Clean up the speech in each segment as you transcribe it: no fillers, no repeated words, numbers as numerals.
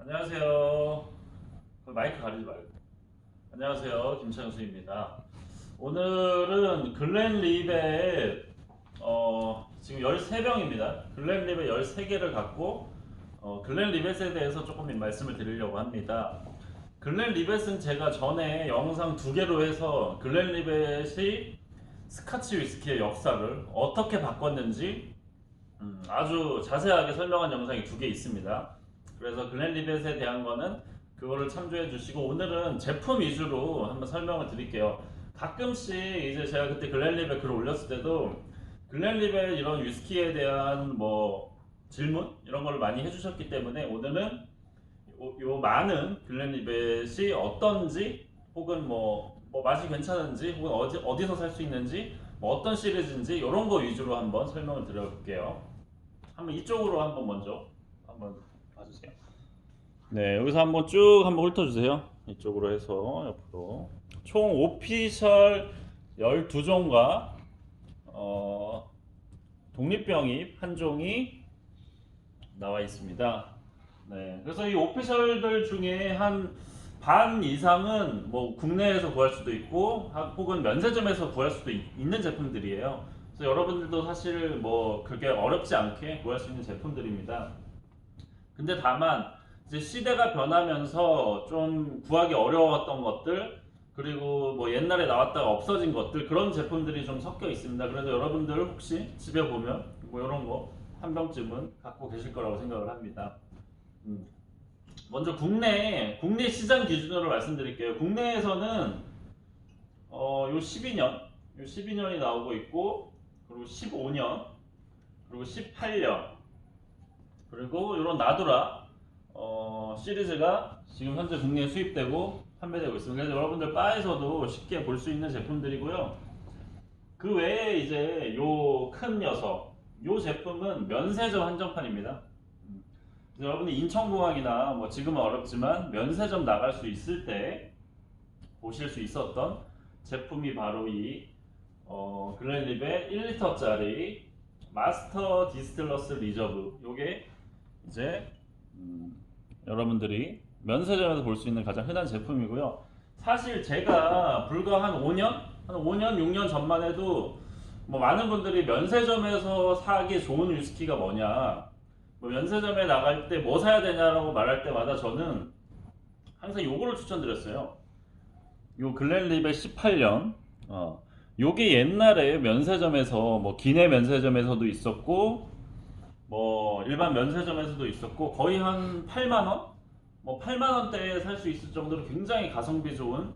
안녕하세요. 마이크 가리지 말고. 안녕하세요. 김창수입니다. 오늘은 글렌립의 지금 13병입니다. 글렌립의 13개를 갖고 글렌리벳에 대해서 조금 말씀을 드리려고 합니다. 글렌리벳은 제가 전에 영상 2개로 해서 글렌리벳이 스카치 위스키의 역사를 어떻게 바꿨는지 아주 자세하게 설명한 영상이 2개 있습니다. 그래서 글렌리벳에 대한 거는 그거를 참조해 주시고, 오늘은 제품 위주로 한번 설명을 드릴게요. 가끔씩 이제 제가 그때 글렌리벳 글을 올렸을 때도 글렌리벳 이런 위스키에 대한 뭐 질문 이런 걸 많이 해주셨기 때문에, 오늘은 요 많은 글렌리벳이 어떤지, 혹은 뭐 맛이 괜찮은지, 혹은 어디서 살 수 있는지, 뭐 어떤 시리즈인지 이런 거 위주로 한번 설명을 드려볼게요. 한번 이쪽으로 한번 먼저 한번 봐주세요. 네, 여기서 한번 쭉 한번 훑어주세요. 이쪽으로 해서 옆으로 총 오피셜 12종과 독립병입 한 종이 나와 있습니다. 네, 그래서 이 오피셜들 중에 한 반 이상은 뭐 국내에서 구할 수도 있고 혹은 면세점에서 구할 수도 있는 제품들이에요. 그래서 여러분들도 사실 뭐 그렇게 어렵지 않게 구할 수 있는 제품들입니다. 근데 다만 이제 시대가 변하면서 좀 구하기 어려웠던 것들, 그리고 뭐 옛날에 나왔다가 없어진 것들, 그런 제품들이 좀 섞여 있습니다. 그래서 여러분들 혹시 집에 보면 뭐 이런 거 한 병쯤은 갖고 계실 거라고 생각을 합니다. 먼저 국내 시장 기준으로 말씀드릴게요. 국내에서는 요 12년이 나오고 있고, 그리고 15년, 그리고 18년, 그리고 이런 나두라 시리즈가 지금 현재 국내에 수입되고 판매되고 있습니다. 그래서 여러분들 바에서도 쉽게 볼 수 있는 제품들이고요. 그 외에 이제 요 큰 녀석, 요 제품은 면세점 한정판입니다. 여러분이 인천공항이나 뭐 지금은 어렵지만 면세점 나갈 수 있을 때 보실 수 있었던 제품이 바로 이 글렌립의 1리터짜리 마스터 디스틸러스 리저브. 요게 이제 여러분들이 면세점에서 볼 수 있는 가장 흔한 제품이고요. 사실 제가 불과 한 5년, 6년 전만 해도 뭐 많은 분들이 면세점에서 사기 좋은 위스키가 뭐냐, 뭐 면세점에 나갈 때 뭐 사야 되냐라고 말할 때마다 저는 항상 요거를 추천드렸어요. 요 글렌립의 18년. 요게 옛날에 면세점에서 뭐 기내 면세점에서도 있었고, 뭐 일반 면세점에서도 있었고, 거의 한 8만 원? 뭐 8만 원대에 살 수 있을 정도로 굉장히 가성비 좋은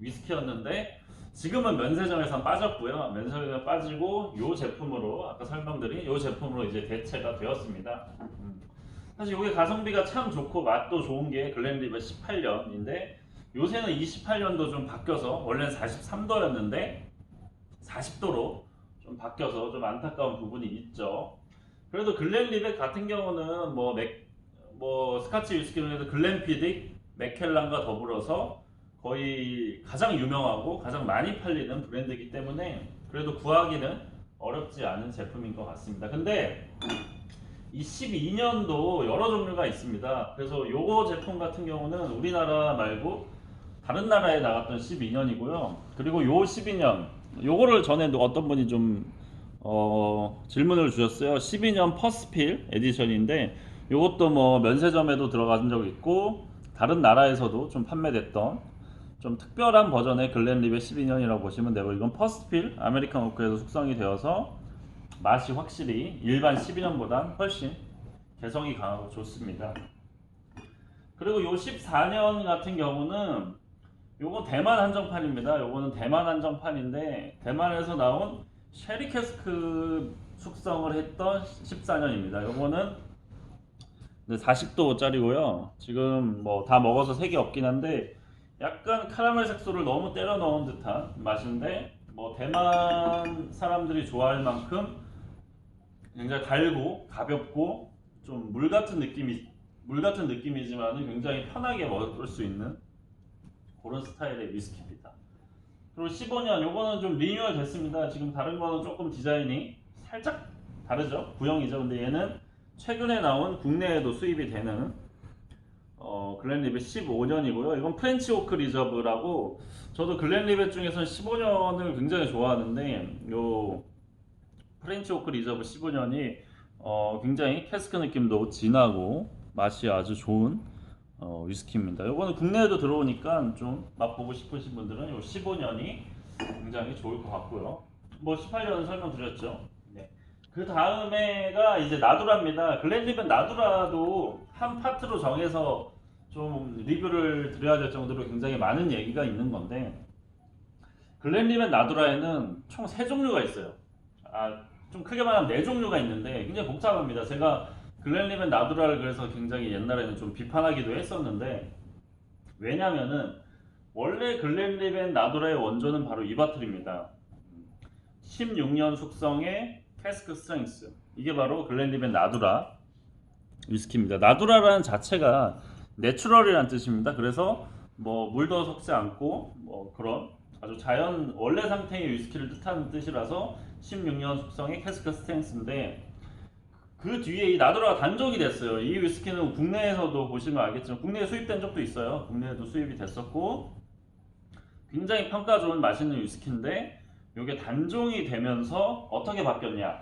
위스키였는데, 지금은 면세점에서 빠졌고요. 면세점에 빠지고 요 제품으로, 아까 설명드린 요 제품으로 이제 대체가 되었습니다. 사실 이게 가성비가 참 좋고 맛도 좋은 게 글렌립의 18년인데, 요새는 28년도 좀 바뀌어서 원래는 43도였는데 40도로 좀 바뀌어서 좀 안타까운 부분이 있죠. 그래도 글렌리벳 같은 경우는 뭐 스카치 위스키로 해서 글렌피딕, 맥켈란과 더불어서 거의 가장 유명하고 가장 많이 팔리는 브랜드이기 때문에 그래도 구하기는 어렵지 않은 제품인 것 같습니다. 근데 이 12년도 여러 종류가 있습니다. 그래서 요거 제품 같은 경우는 우리나라 말고 다른 나라에 나갔던 12년이고요. 그리고 요 12년, 요거를 전에 어떤 분이 좀 질문을 주셨어요. 12년 퍼스필 에디션인데, 요것도 뭐 면세점에도 들어간 적 있고 다른 나라에서도 좀 판매됐던 좀 특별한 버전의 글렌립의 12년이라고 보시면 되고, 이건 퍼스필 아메리칸 오크에서 숙성이 되어서 맛이 확실히 일반 12년보다 훨씬 개성이 강하고 좋습니다. 그리고 요 14년 같은 경우는 요건 대만 한정판입니다. 요거는 대만 한정판인데 대만에서 나온 쉐리 캐스크 숙성을 했던 14년입니다. 요거는 40도짜리고요. 지금 뭐 다 먹어서 색이 없긴 한데 약간 카라멜 색소를 너무 때려 넣은 듯한 맛인데, 뭐 대만 사람들이 좋아할 만큼 굉장히 달고 가볍고 좀 물 같은 느낌이지만 굉장히 편하게 먹을 수 있는 그런 스타일의 위스키입니다. 그리고 15년, 요거는 좀 리뉴얼 됐습니다. 지금 다른 거는 조금 디자인이 살짝 다르죠. 구형이죠. 근데 얘는 최근에 나온 국내에도 수입이 되는 글렌리벳 15년이고요. 이건 프렌치 오크 리저브라고, 저도 글렌리벳 중에서는 15년을 굉장히 좋아하는데 요 프렌치 오크 리저브 15년이 굉장히 캐스크 느낌도 진하고 맛이 아주 좋은 위스키입니다. 요거는 국내에도 들어오니까 좀 맛보고 싶으신 분들은 요 15년이 굉장히 좋을 것 같고요. 뭐 18년은 설명드렸죠. 네. 그 다음에가 이제 나두라입니다. 글렌리벳 나두라도 한 파트로 정해서 좀 리뷰를 드려야 될 정도로 굉장히 많은 얘기가 있는 건데, 글렌리벳 나두라에는 총 3종류가 있어요. 좀 크게 말하면 4종류가 있는데 굉장히 복잡합니다. 제가 글렌리벳 나두라를 그래서 굉장히 옛날에는 좀 비판하기도 했었는데, 왜냐면은 원래 글렌리벳 나두라의 원조는 바로 이 바틀입니다. 16년 숙성의 캐스크 스트렝스, 이게 바로 글렌리벳 나두라 위스키입니다. 나두라라는 자체가 내추럴이라는 뜻입니다. 그래서 뭐 물도 섞지 않고 뭐 그런 아주 자연 원래 상태의 위스키를 뜻하는 뜻이라서 16년 숙성의 캐스크 스트렝스인데, 그 뒤에 이 나두라가 단종이 됐어요. 이 위스키는 국내에서도 보시면 알겠지만 국내에 수입된 적도 있어요. 국내에도 수입이 됐었고 굉장히 평가 좋은 맛있는 위스키인데, 이게 단종이 되면서 어떻게 바뀌었냐,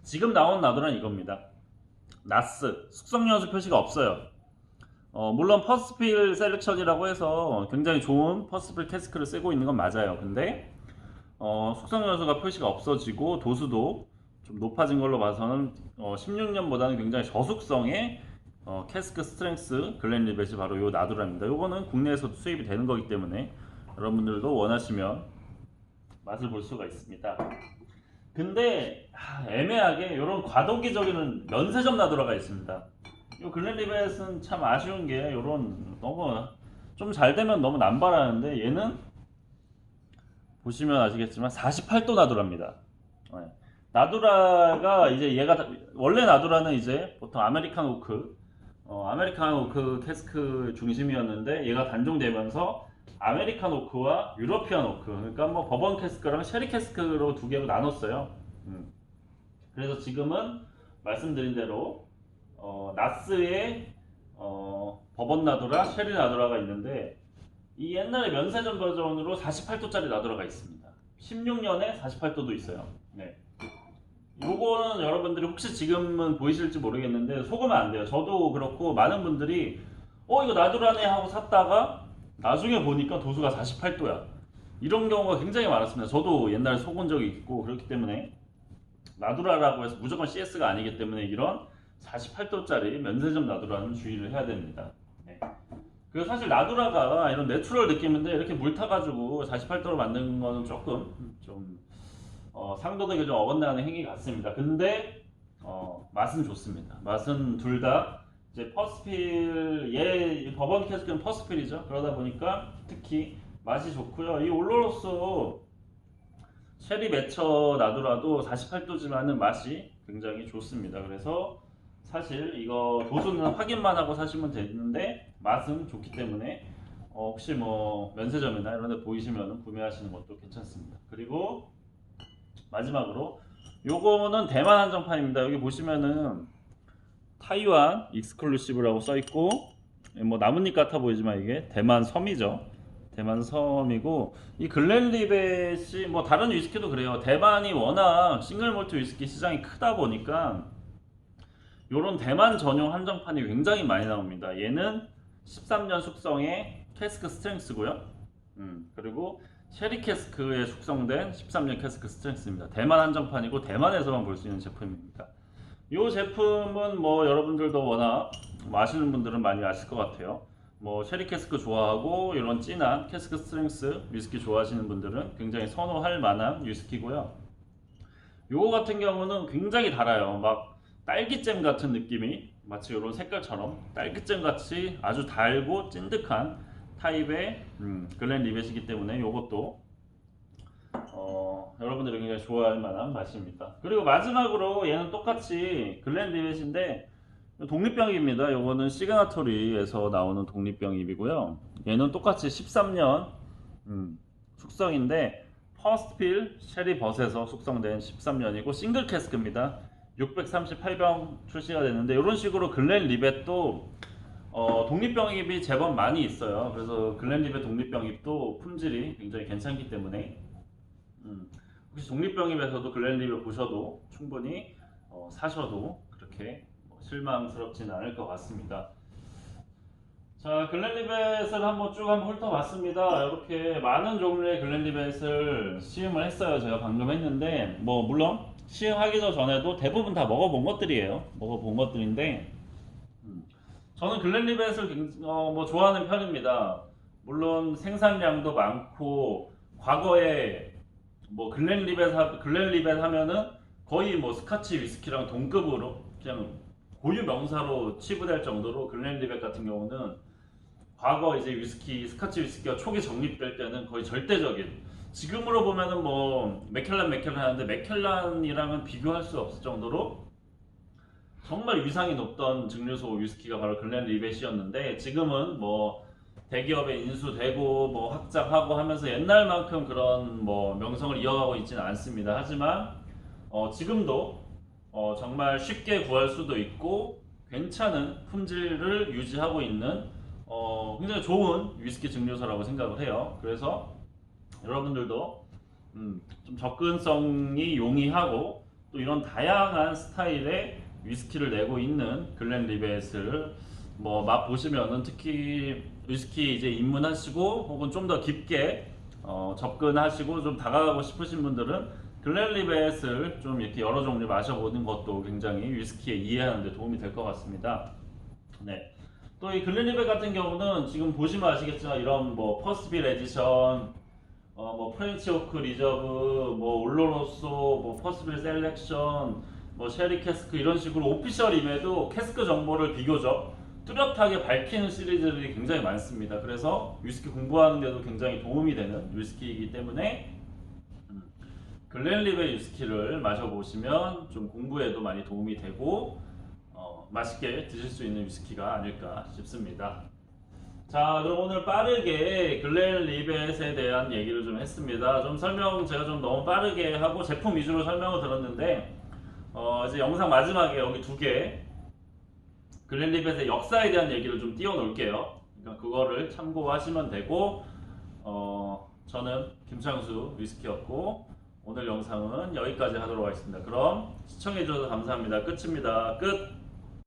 지금 나온 나두라는 이겁니다. 나스 숙성 연수 표시가 없어요. 물론 퍼스필 셀렉션이라고 해서 굉장히 좋은 퍼스필 캐스크를 쓰고 있는 건 맞아요. 근데 숙성 연수가 표시가 없어지고 도수도 좀 높아진 걸로 봐서는 16년보다는 굉장히 저숙성의 캐스크 스트렝스 글렌리벳이 바로 요 나두라입니다. 요거는 국내에서도 수입이 되는 거기 때문에 여러분들도 원하시면 맛을 볼 수가 있습니다. 근데 애매하게 이런 과도기적인 면세점 나두라가 있습니다. 이 글렌리벳은 참 아쉬운 게 이런 너무 좀 잘 되면 너무 남발하는데, 얘는 보시면 아시겠지만 48도 나두라입니다. 나두라가 이제 얘가 원래 나두라는 이제 보통 아메리칸 오크 캐스크 중심이었는데, 얘가 단종되면서 아메리칸 오크와 유러피안 오크, 그러니까 뭐 버번 캐스크랑 쉐리 캐스크로 두 개로 나눴어요. 그래서 지금은 말씀드린 대로 나스의 버번 나두라, 쉐리 나두라가 있는데, 이 옛날에 면세점 버전으로 48도짜리 나두라가 있습니다. 16년에 48도도 있어요. 네. 요거는 여러분들이 혹시 지금은 보이실지 모르겠는데 속으면 안 돼요. 저도 그렇고 많은 분들이 이거 나두라네 하고 샀다가 나중에 보니까 도수가 48도야. 이런 경우가 굉장히 많았습니다. 저도 옛날에 속은 적이 있고, 그렇기 때문에 나두라라고 해서 무조건 CS가 아니기 때문에 이런 48도짜리 면세점 나두라는 주의를 해야 됩니다. 네. 그리고 사실 나두라가 이런 내추럴 느낌인데 이렇게 물 타가지고 48도로 만든 거는 조금 좀 상도덕이 좀 어긋나는 행위 같습니다. 근데 맛은 좋습니다. 맛은 둘 다 이제 퍼스필, 버번 캐스크는 퍼스필이죠. 그러다 보니까 특히 맛이 좋고요. 이 올로로스 쉐리 매처 나두라도 48도지만은 맛이 굉장히 좋습니다. 그래서 사실 이거 도수는 확인만 하고 사시면 되는데 맛은 좋기 때문에 혹시 뭐 면세점이나 이런 데 보이시면 구매하시는 것도 괜찮습니다. 그리고 마지막으로 요거는 대만 한정판입니다. 여기 보시면은 타이완 익스클루시브라고 써있고, 뭐 나뭇잎 같아 보이지만 이게 대만 섬이죠. 대만 섬이고, 이 글렌리벳이 뭐 다른 위스키도 그래요. 대만이 워낙 싱글 몰트 위스키 시장이 크다 보니까 요런 대만 전용 한정판이 굉장히 많이 나옵니다. 얘는 13년 숙성의 캐스크 스트렝스고요. 그리고 쉐리 캐스크에 숙성된 13년 캐스크 스트렝스입니다. 대만 한정판이고 대만에서만 볼 수 있는 제품입니다. 이 제품은 뭐 여러분들도 워낙 아시는 분들은 많이 아실 것 같아요. 뭐 쉐리 캐스크 좋아하고 이런 진한 캐스크 스트렝스 위스키 좋아하시는 분들은 굉장히 선호할 만한 위스키고요. 요거 같은 경우는 굉장히 달아요. 막 딸기잼 같은 느낌이, 마치 이런 색깔처럼 딸기잼 같이 아주 달고 찐득한 타입의 글렌리벳이기 때문에 요것도 여러분들이 굉장히 좋아할 만한 맛입니다. 그리고 마지막으로 얘는 똑같이 글렌리벳인데 독립병입니다. 요거는 시그너터리에서 나오는 독립병입이고요. 얘는 똑같이 13년 숙성인데 퍼스트필 쉐리 벗에서 숙성된 13년이고 싱글 캐스크입니다. 638병 출시가 됐는데 이런 식으로 글렌리벳도 독립병입이 제법 많이 있어요. 그래서 글렌리벳 독립병입도 품질이 굉장히 괜찮기 때문에 혹시 독립병입에서도 글렌리벳 보셔도 충분히 사셔도 그렇게 실망스럽지는 않을 것 같습니다. 자, 글렌리벳을 한번 훑어봤습니다. 이렇게 많은 종류의 글렌리벳을 시음을 했어요. 제가 방금 했는데 뭐 물론 시음하기 전에도 대부분 다 먹어본 것들이에요. 먹어본 것들인데 저는 글렌리벳을 뭐 좋아하는 편입니다. 물론 생산량도 많고 과거에 뭐 글렌리벳 하면은 거의 뭐 스카치 위스키랑 동급으로 그냥 고유 명사로 치부될 정도로 글렌리벳 같은 경우는 과거 이제 스카치 위스키가 초기 정립될 때는 거의 절대적인, 지금으로 보면은 뭐 맥켈란 하는데 맥켈란이랑은 비교할 수 없을 정도로 정말 위상이 높던 증류소 위스키가 바로 글렌리벳이었는데, 지금은 뭐 대기업에 인수되고 뭐 확장하고 하면서 옛날만큼 그런 뭐 명성을 이어가고 있지는 않습니다. 하지만 지금도 정말 쉽게 구할 수도 있고 괜찮은 품질을 유지하고 있는 굉장히 좋은 위스키 증류소라고 생각을 해요. 그래서 여러분들도 좀 접근성이 용이하고 또 이런 다양한 스타일의 위스키를 내고 있는 글렌리벳을 뭐 맛보시면은, 특히 위스키 이제 입문하시고 혹은 좀 더 깊게 접근하시고 좀 다가가고 싶으신 분들은 글렌리벳을 좀 이렇게 여러 종류 마셔보는 것도 굉장히 위스키에 이해하는 데 도움이 될 것 같습니다. 네. 또 이 글렌리벳 같은 경우는 지금 보시면 아시겠지만 이런 뭐 퍼스빌 에디션, 뭐 프렌치 오크 리저브, 뭐 올로로소, 뭐 퍼스빌 셀렉션, 뭐 쉐리 캐스크 이런 식으로 오피셜임에도 캐스크 정보를 비교적 뚜렷하게 밝히는 시리즈들이 굉장히 많습니다. 그래서 위스키 공부하는 데도 굉장히 도움이 되는 위스키이기 때문에 글렌리벳 위스키를 마셔보시면 좀 공부에도 많이 도움이 되고 맛있게 드실 수 있는 위스키가 아닐까 싶습니다. 자, 그럼 오늘 빠르게 글렌리벳에 대한 얘기를 좀 했습니다. 좀 제가 좀 너무 빠르게 하고 제품 위주로 설명을 들었는데 이제 영상 마지막에 여기 두 개 글렌리벳의 역사에 대한 얘기를 좀 띄워 놓을게요. 그러니까 그거를 참고하시면 되고, 저는 김창수 위스키였고 오늘 영상은 여기까지 하도록 하겠습니다. 그럼 시청해주셔서 감사합니다. 끝입니다. 끝!